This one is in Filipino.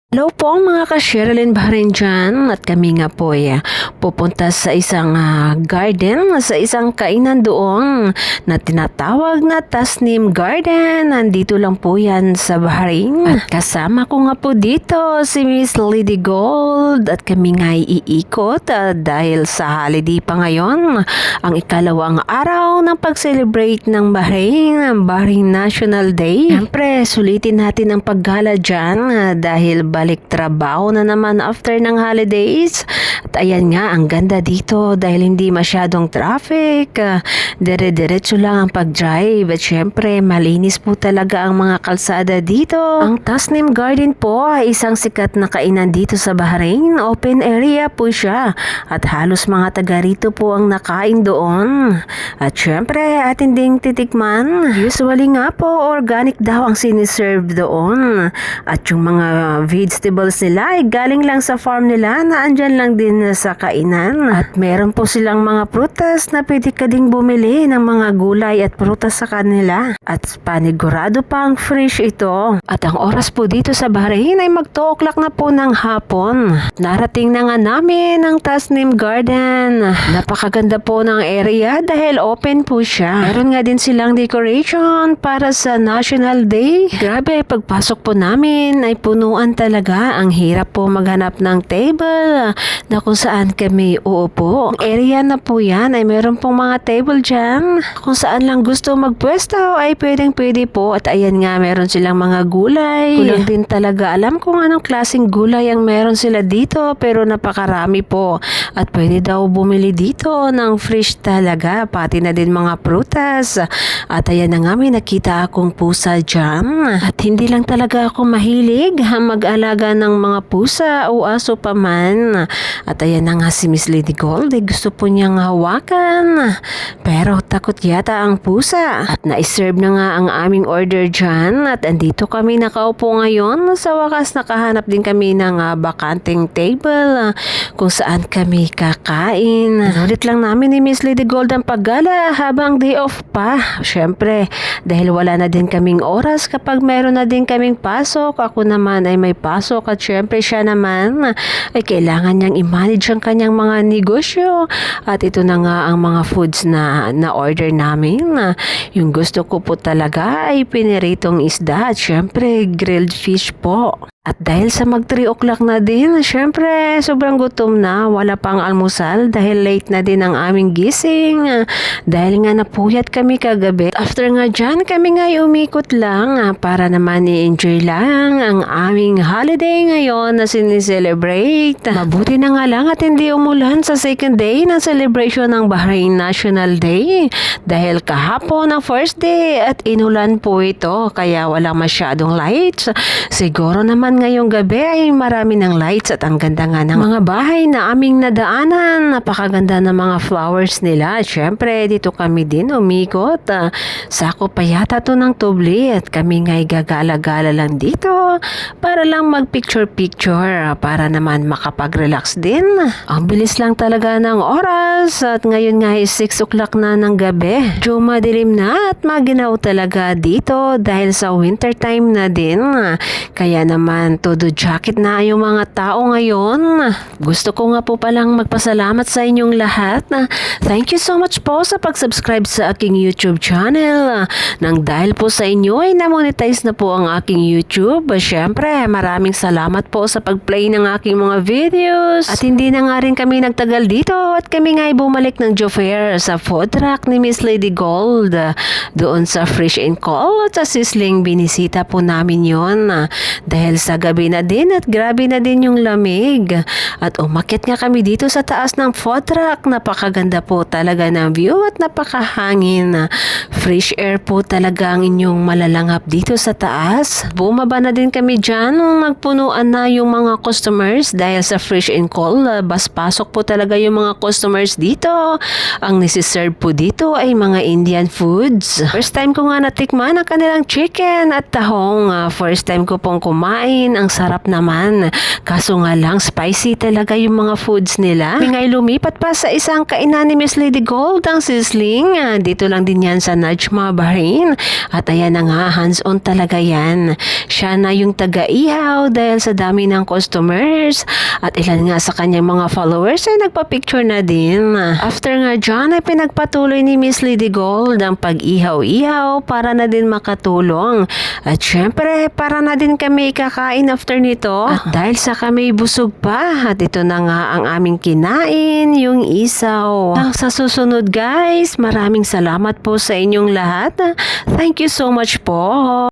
Hello po mga ka-Sherilyn Bahrain dyan at kami nga po pupunta sa isang garden, sa isang kainan doon na tinatawag na Tasnim Garden. Nandito lang po yan sa Bahrain at kasama ko nga po dito si Miss Lady Gold at kami nga iikot dahil sa holiday pa ngayon, ang ikalawang araw ng pag-celebrate ng Bahrain, ang Bahrain National Day. Siyempre, sulitin natin ang paggala dyan dahil balik trabaho na naman after ng holidays. At ayan nga, ang ganda dito dahil hindi masyadong traffic. Dire-diretso lang ang pag-drive at syempre malinis po talaga ang mga kalsada dito. Ang Tasnim Garden po ay isang sikat na kainan dito sa Bahrain. Open area po siya at halos mga taga rito po ang nakain doon. At syempre atin ding titikman. Usually nga po organic daw ang siniserve doon. At yung mga vegetables nila ay galing lang sa farm nila na andyan lang din sa kainan. At meron po silang mga prutas na pwede ka ding bumili ng mga gulay at prutas sa kanila. At panigurado pang fresh ito. At ang oras po dito sa Bahrain ay mag-2 o'clock na po ng hapon. Narating na nga namin ang Tasnim Garden. Napakaganda po ng area dahil open po siya. Meron nga din silang decoration para sa National Day. Grabe, pagpasok po namin ay punuan talaga. Ang hirap po maghanap ng table na kung saan kami uupo. Ang area na po yan ay meron pong mga table dyan. Kung saan lang gusto magpwesto ay pwedeng-pwede po. At ayan nga, meron silang mga gulay. Kulang din talaga alam kung anong klaseng gulay ang meron sila dito pero napakarami po. At pwede daw bumili dito ng fresh talaga. Pati na din mga prutas. At ayan na nga, may nakita akong pusa dyan. At hindi lang talaga ako mahilig mag-alaga ng mga pusa o aso pa man. At ayan na nga si Miss Lady Gold, gusto po niyang hawakan. Pero takot yata ang pusa. At na-serve na nga ang aming order dyan. At andito kami nakaupo ngayon. Sa wakas nakahanap din kami ng bakanting table kung saan kami kakain. Ulit lang namin ni Miss Lady Gold ang paggala habang day off pa. Syempre, dahil wala na din kaming oras kapag meron na din kaming pasok. Ako naman ay may pasok at syempre siya naman ay kailangan niyang i-manage ang kanyang mga negosyo. At ito na nga ang mga foods na order namin. Yung gusto ko po talaga ay piniritong isda at syempre grilled fish po. At dahil sa mag 3 o'clock na din, syempre sobrang gutom na, wala pang almusal dahil late na din ang aming gising. Dahil nga napuyat kami kagabi. After nga dyan, kami nga umikot lang para naman i-enjoy lang ang aming holiday ngayon na sinicelebrate. Mabuti na nga lang at hindi umulan sa second day ng celebration ng Bahrain National Day. Dahil kahapon ang first day at inulan po ito kaya walang masyadong lights. Siguro naman ngayong gabi ay marami ng lights at ang ganda nga ng mga bahay na aming nadaanan. Napakaganda ng mga flowers nila. Siyempre, dito kami din umikot. Sako pa yata to ng tubli at kami nga'y gagala-gala lang dito para lang mag-picture-picture para naman makapag-relax din. Ang bilis lang talaga ng oras at ngayon nga ay 6 o'clock na ng gabi. Medyo madilim na at maginaw talaga dito dahil sa winter time na din. Kaya naman todo jacket na yung mga tao ngayon. Gusto ko nga po palang magpasalamat sa inyong lahat. Thank you so much po sa pag-subscribe sa aking YouTube channel. Nang dahil po sa inyo ay na-monetize na po ang aking YouTube. Siyempre, maraming salamat po sa pag-play ng aking mga videos. At hindi na nga rin kami nagtagal dito at kami nga ay bumalik ng Joe Fair sa food truck ni Miss Lady Gold. Doon sa Fresh and Cold at sa Sizzling binisita po namin yon. Dahil sa gabi na din at grabe na din yung lamig. At umakyat nga kami dito sa taas ng food truck. Napakaganda po talaga ng view at napakahangin. Fresh air po talaga ang inyong malalanghap dito sa taas. Bumaba na din kami dyan nung nagpunuan na yung mga customers dahil sa Fresh and Cold. Bas pasok po talaga yung mga customers dito. Ang nisiserve po dito ay mga Indian foods. First time ko nga natikman ang kanilang chicken at tahong. First time ko pong kumain kumain. Ang sarap naman. Kaso nga lang, spicy talaga yung mga foods nila. Kami nga'y lumipat pa sa isang kainan ni Miss Lady Gold, ang sizzling. Dito lang din yan sa Najma, Bahrain. At ayan na nga, hands-on talaga yan. Siya na yung taga-ihaw dahil sa dami ng customers. At ilan nga sa kanyang mga followers ay nagpa-picture na din. After nga dyan ay pinagpatuloy ni Miss Lady Gold ang pag-ihaw-ihaw para na din makatulong. At syempre, para na din kami kakain after nito. At dahil sa kami busog pa, at ito na nga ang aming kinain, yung isaw. Sa susunod guys, maraming salamat po sa inyong lahat. Thank you so much po.